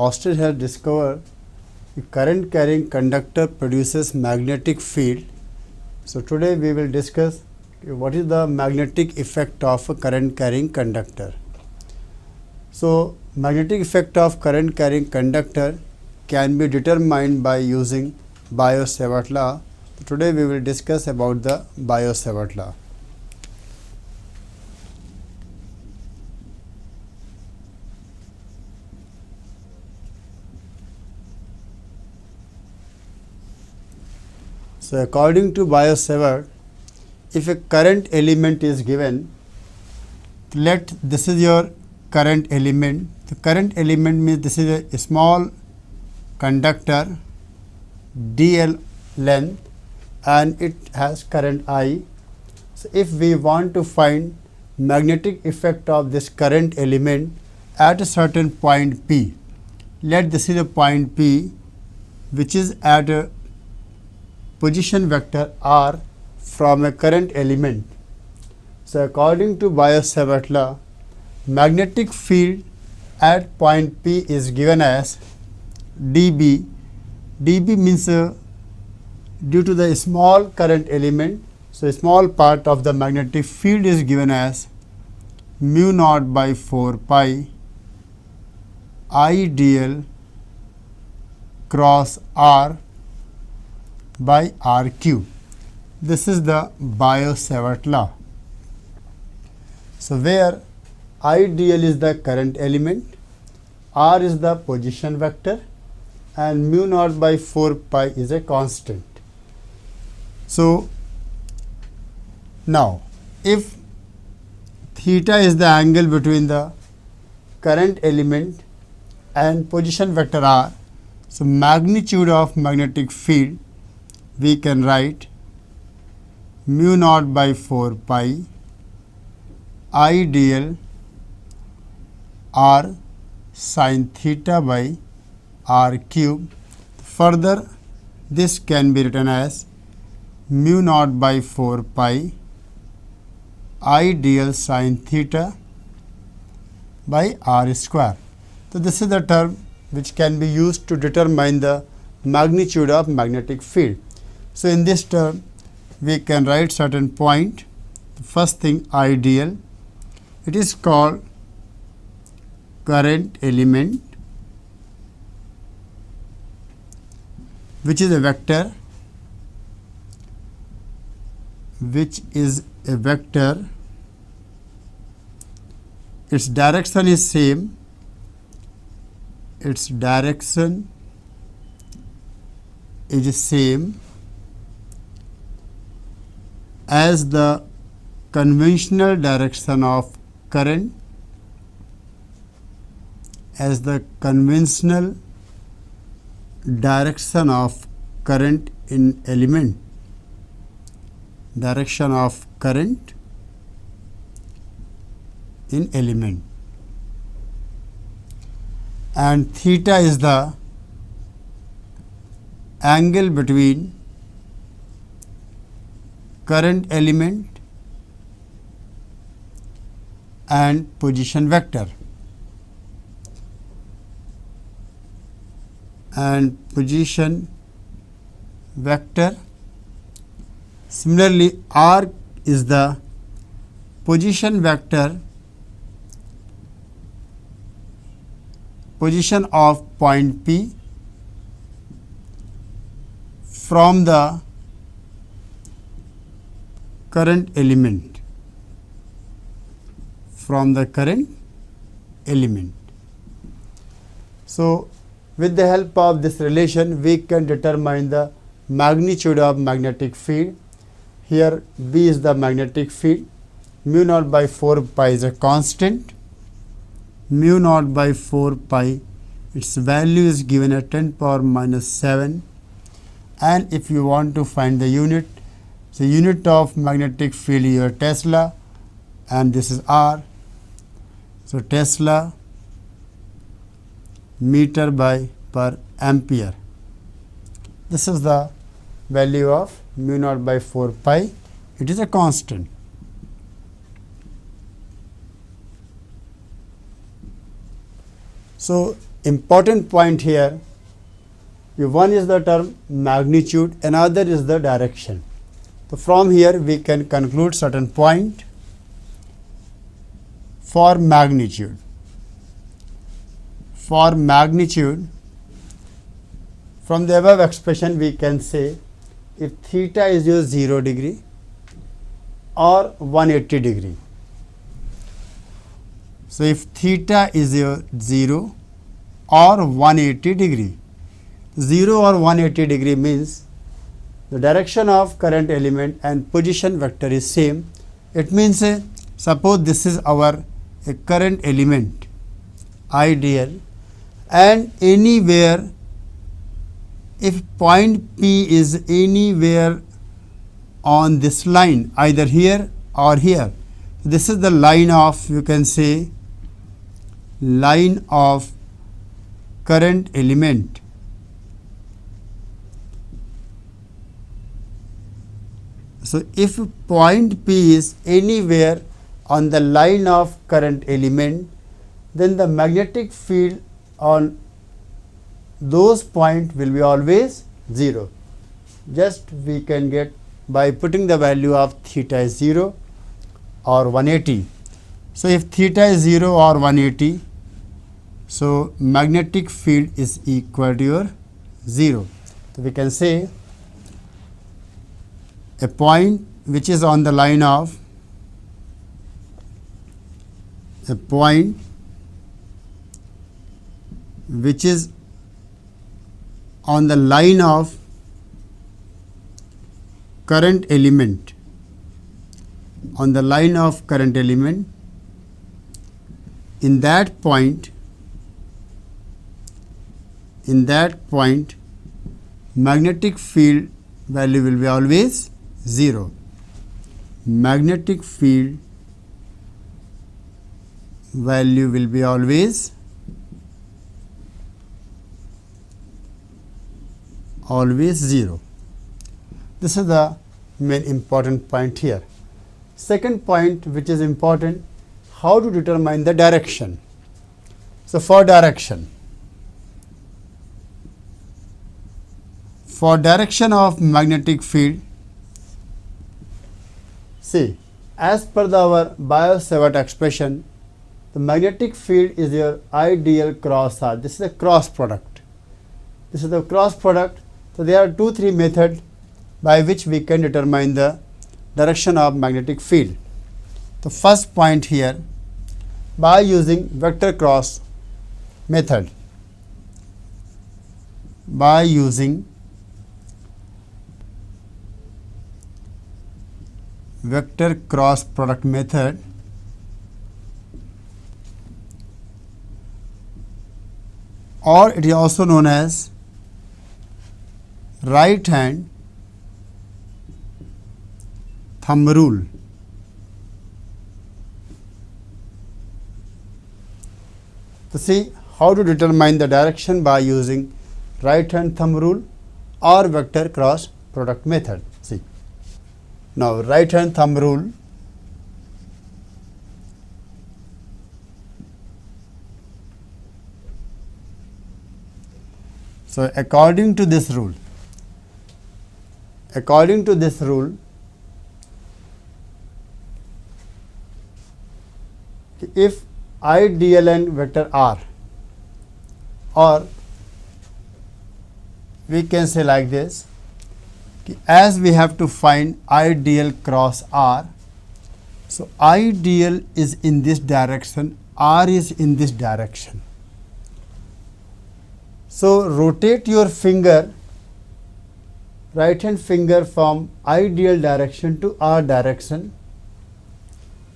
Austin has discovered the current carrying conductor produces magnetic field. So today we will discuss what is the magnetic effect of a current carrying conductor. So magnetic effect of current carrying conductor can be determined by using Biot-Savart law. Today we will discuss about the Biot-Savart law. So according to Biot-Savart, if a current element is given, this is your current element. The current element means this is a small conductor dl length and it has current I. So if we want to find magnetic effect of this current element at a certain point P, let this is a point P which is at a position vector r from a current element. So according to Biot-Savart law, magnetic field at point P is given as dB. dB means due to the small current element, so a small part of the magnetic field is given as mu naught by 4 pi I dl cross r by r cube. This is the Biot-Savart law. So where I dl is the current element, r is the position vector and mu naught by 4 pi is a constant. So now if theta is the angle between the current element and position vector r, so magnitude of magnetic field we can write mu naught by 4 pi I dl r sin theta by r cube. Further, this can be written as mu naught by 4 pi I dl sin theta by r square. So this is the term which can be used to determine the magnitude of magnetic field. So in this term we can write certain point. The first thing I dl, it is called current element which is a vector, its direction is same, as the conventional direction of current, in element, and theta is the angle between current element and position vector, Similarly, r is the position vector, position of point P from the current element, So with the help of this relation we can determine the magnitude of magnetic field. Here B is the magnetic field, mu naught by 4 pi is a constant, mu naught by 4 pi, its value is given at 10 power minus 7, and if you want to find the unit, the unit of magnetic field is your Tesla and this is R. So Tesla meter by per ampere. This is the value of mu naught by 4 pi. It is a constant. So important point here, one is the term magnitude, another is the direction. So from here we can conclude certain point for magnitude. For magnitude, from the above expression we can say if theta is your 0 degree or 180 degree. So if theta is your 0 or 180 degree, 0 or 180 degree means the direction of current element and position vector is same. It means suppose this is our a current element ideal, and anywhere if point P is anywhere on this line, either here or here, this is the line of, you can say, line of current element. So if point P is anywhere on the line of current element, then the magnetic field on those points will be always 0. Just we can get by putting the value of theta is 0 or 180. So if theta is 0 or 180, so magnetic field is equal to your 0. So we can say a point which is on the line of current element, in that point magnetic field value will be always 0. Magnetic field value will be always 0. This is the main important point here. Second point which is important, how to determine the direction. So for direction of magnetic field, see, as per our Biot-Savart expression, the magnetic field is your ideal cross R. This is a cross product. So there are 2-3 methods by which we can determine the direction of magnetic field. The first point here, by using vector cross method. By using vector cross product method, or it is also known as right hand thumb rule. To see how to determine the direction by using right hand thumb rule or vector cross product method. See, now right hand thumb rule, so according to this rule, if ideal and vector R, or we can say like this, as we have to find ideal cross R, so ideal is in this direction, R is in this direction. So rotate your finger, right hand finger, from ideal direction to R direction,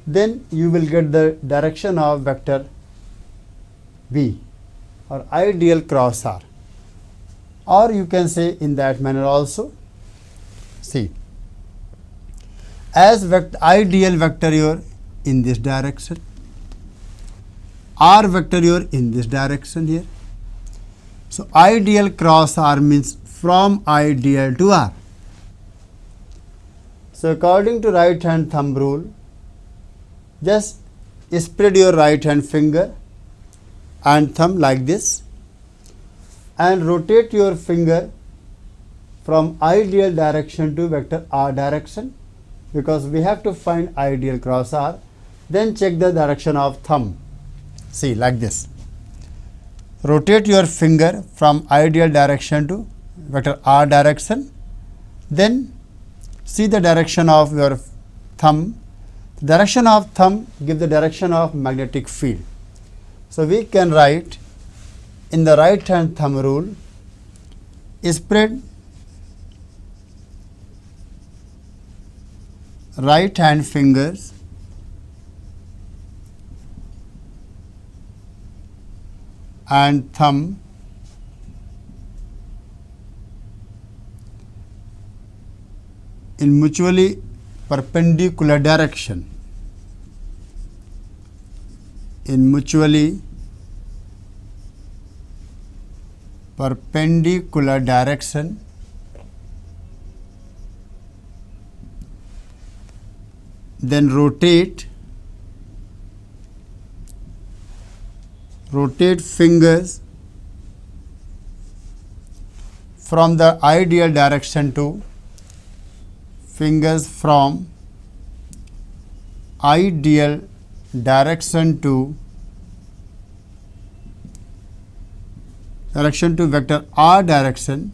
then you will get the direction of vector B or ideal cross R, or you can say in that manner also. See, as ideal vector you are in this direction, R vector you are in this direction here. So ideal cross R means from ideal to R. So according to right hand thumb rule, just spread your right hand finger and thumb like this, and rotate your finger from ideal direction to vector r direction, because we have to find ideal cross r. Then check the direction of thumb. See, like this. Rotate your finger from ideal direction to vector r direction. Then see the direction of your thumb. The direction of thumb gives the direction of magnetic field. So we can write in the right hand thumb rule, spread right hand fingers and thumb in mutually perpendicular direction. In mutually perpendicular direction, then rotate fingers from the ideal direction to ideal direction to vector r direction,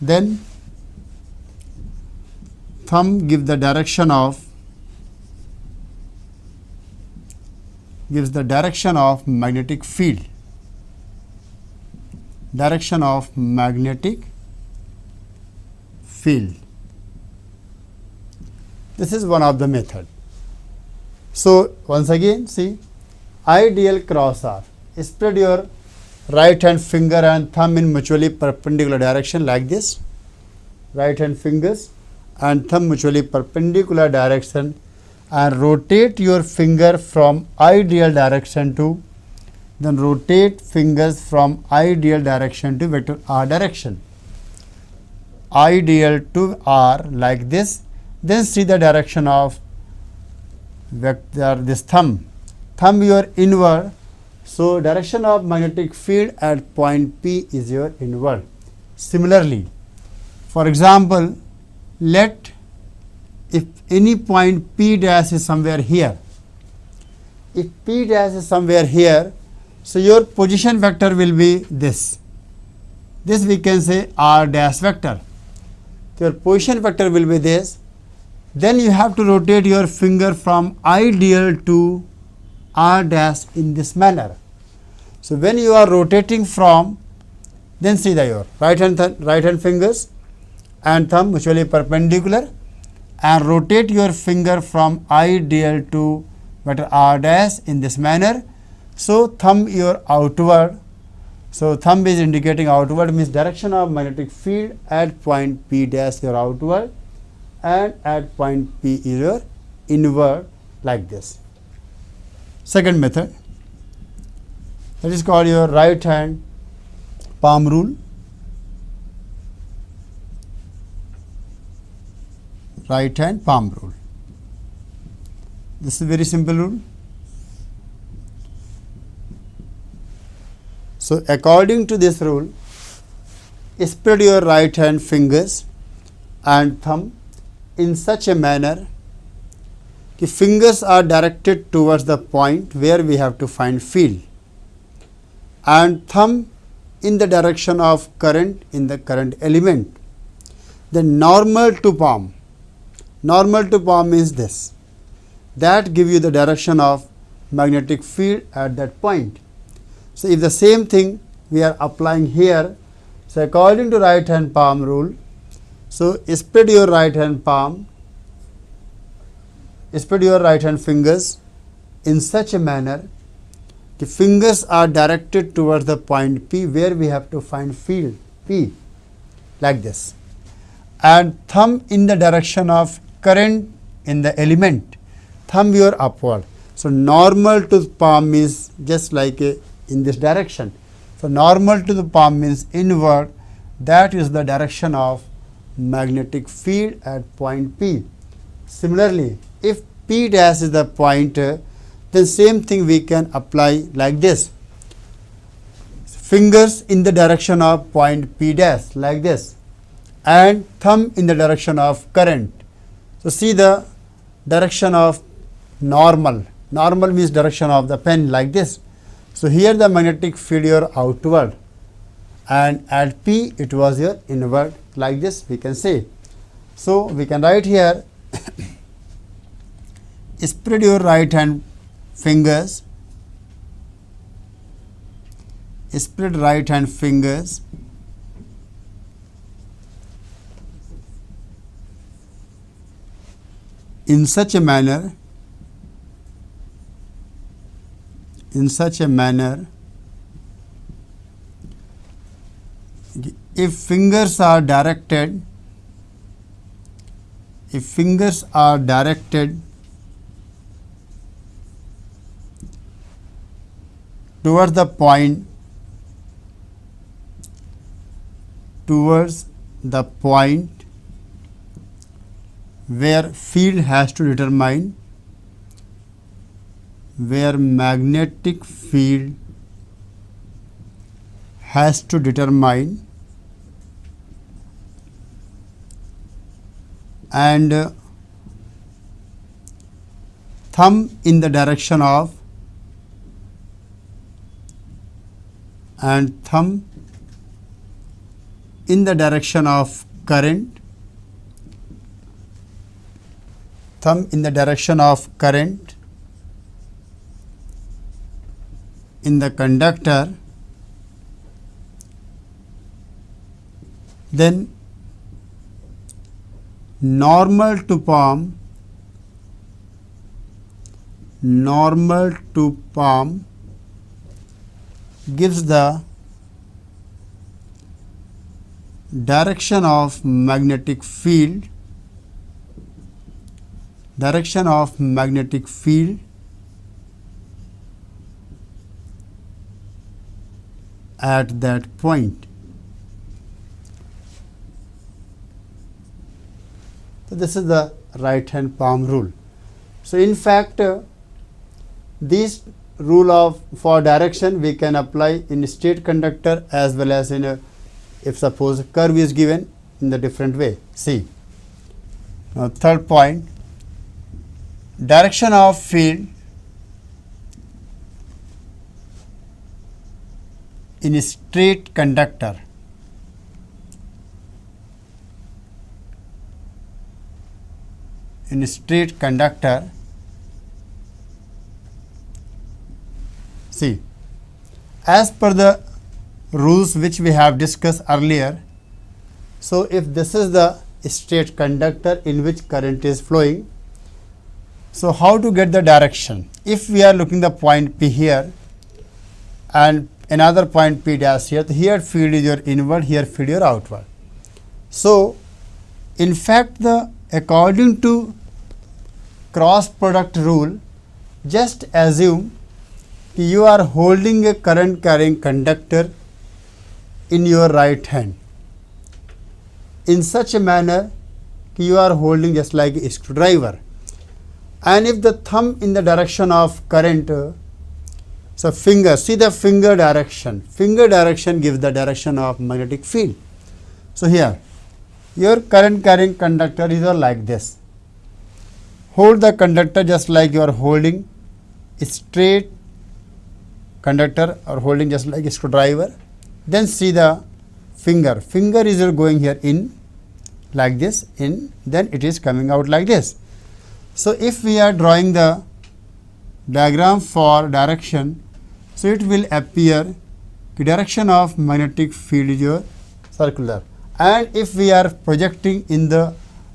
then thumb gives the direction of magnetic field, This is one of the method. So once again, see, ideal cross R. Spread your right hand finger and thumb in mutually perpendicular direction like this. Right hand fingers and thumb mutually perpendicular direction, and rotate your finger from ideal direction to, then rotate fingers from ideal direction to vector r direction. Ideal to r like this. Then see the direction of vector this thumb your inward. So direction of magnetic field at point P is your inward. Similarly, for example, let if any point P dash is somewhere here, if P dash is somewhere here, so your position vector will be this. This we can say r dash vector. Your position vector will be this. Then you have to rotate your finger from ideal to r dash in this manner. So when you are rotating from, then see your right hand fingers and thumb mutually perpendicular, and rotate your finger from ideal to vector r dash in this manner. So thumb your outward. So thumb is indicating outward, means direction of magnetic field at point P dash your outward, and at point P is your inward, like this. Second method, that is called your right hand palm rule. Right hand palm rule. This is a very simple rule. So according to this rule, spread your right hand fingers and thumb in such a manner that fingers are directed towards the point where we have to find field, and thumb in the direction of current in the current element. Then normal to palm means this, that give you the direction of magnetic field at that point. So if the same thing we are applying here, so according to right hand palm rule, so spread your right hand palm, spread your right hand fingers in such a manner the fingers are directed towards the point P where we have to find field P, like this, and thumb in the direction of current in the element, thumb your upward. So normal to the palm is just like in this direction. So normal to the palm means inward, that is the direction of magnetic field at point P. Similarly, if P dash is the point, then same thing we can apply like this. Fingers in the direction of point P dash like this, and thumb in the direction of current. So see the direction of normal. Normal means direction of the pen like this. So here the magnetic field your outward, and at P it was your inward like this we can say. So we can write here spread your right hand fingers, spread right hand fingers in such a manner, if fingers are directed towards the point where field has to determine, where magnetic field has to determine, and thumb in the direction of, current, thumb in the direction of current in the conductor, then normal to palm gives the direction of magnetic field, at that point. So this is the right hand palm rule. So in fact this rule for direction we can apply in straight conductor as well as in a, if suppose curve is given in the different way. See, now third point, direction of field in a straight conductor. See, as per the rules which we have discussed earlier, so if this is the straight conductor in which current is flowing, so how to get the direction? If we are looking the point P here and another point P dash here, here field is your inward, here field your outward. So in fact according to cross product rule, just assume you are holding a current carrying conductor in your right hand in such a manner you are holding just like a screwdriver, and if the thumb in the direction of current, so finger, see the finger direction gives the direction of magnetic field. So here your current carrying conductor is like this. Hold the conductor just like you are holding a straight conductor or holding just like a screwdriver. Then see the finger is going here in like this, in, then it is coming out like this. So if we are drawing the diagram for direction, so it will appear the direction of magnetic field is your circular, and if we are projecting in the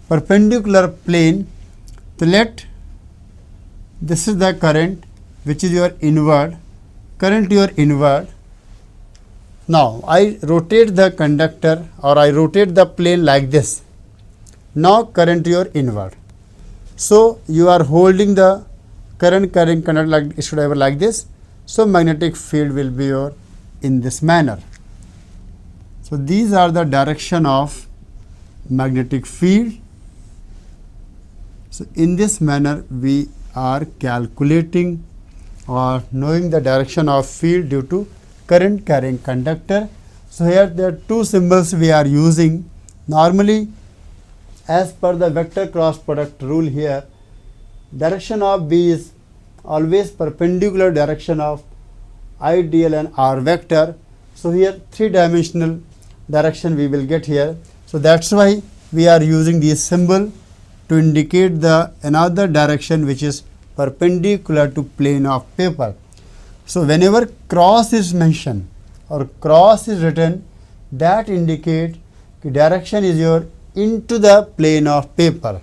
perpendicular plane, so let this is the current which is your inward, Now I rotate the conductor or I rotate the plane like this. Now current your inward. So you are holding the current carrying conductor like screwdriver like this. So magnetic field will be your in this manner. So these are the direction of magnetic field. So in this manner we are calculating or knowing the direction of field due to current carrying conductor. So here there are two symbols we are using. Normally, as per the vector cross product rule here, direction of B is always perpendicular direction of ideal and R vector. So here three-dimensional direction we will get here. So that's why we are using this symbol to indicate the another direction which is perpendicular to plane of paper. So whenever cross is mentioned or cross is written, that indicate the direction is your into the plane of paper.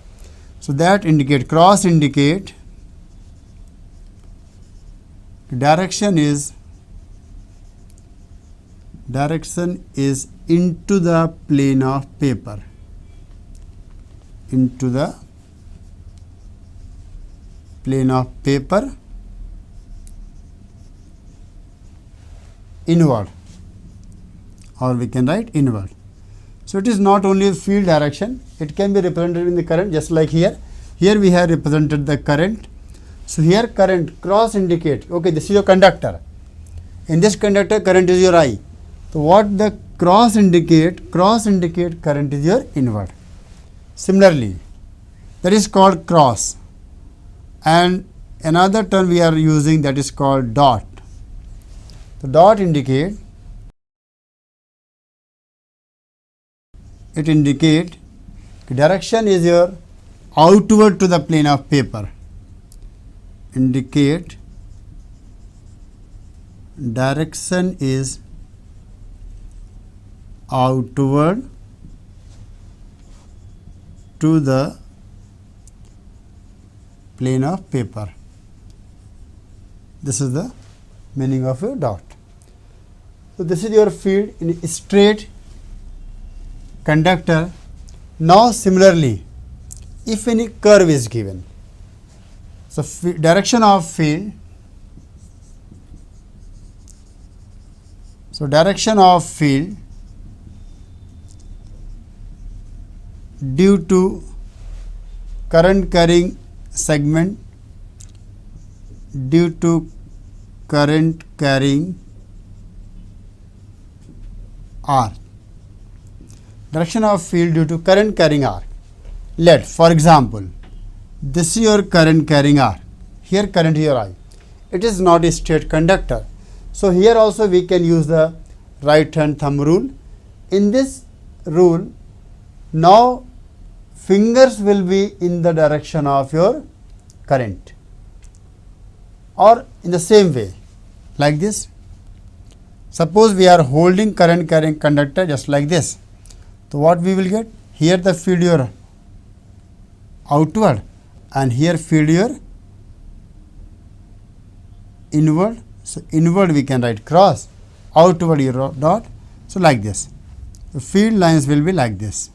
So that indicate, cross indicate direction is into the plane of paper, into the plane of paper inward, or we can write inward. So it is not only field direction, it can be represented in the current, just like here. Here we have represented the current. So here current, cross indicate, okay, this is your conductor. In this conductor, current is your I. So what the cross indicate current is your inward. Similarly, that is called cross. And another term we are using, that is called dot. The dot indicate, it indicate direction is your outward to the plane of paper. Indicate direction is outward to the plane of paper. This is the meaning of a dot. So this is your field in a straight conductor. Now similarly, if any curve is given, so direction of field, due to current carrying segment, due to current carrying arc, direction of field due to current carrying arc. Let, for example, this is your current carrying arc, here current is your I. It is not a straight conductor. So here also we can use the right hand thumb rule. In this rule, now fingers will be in the direction of your current, or in the same way, like this. Suppose we are holding current carrying conductor just like this. So what we will get? Here the field your outward, and here field your inward. So inward we can write cross, outward your dot. So like this. The field lines will be like this.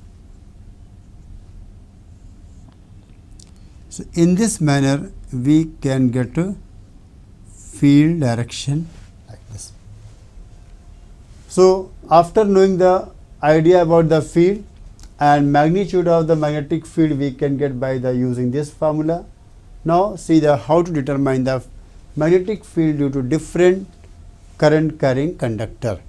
So in this manner we can get a field direction like this. So after knowing the idea about the field and magnitude of the magnetic field, we can get by the using this formula. Now see the how to determine the magnetic field due to different current carrying conductor.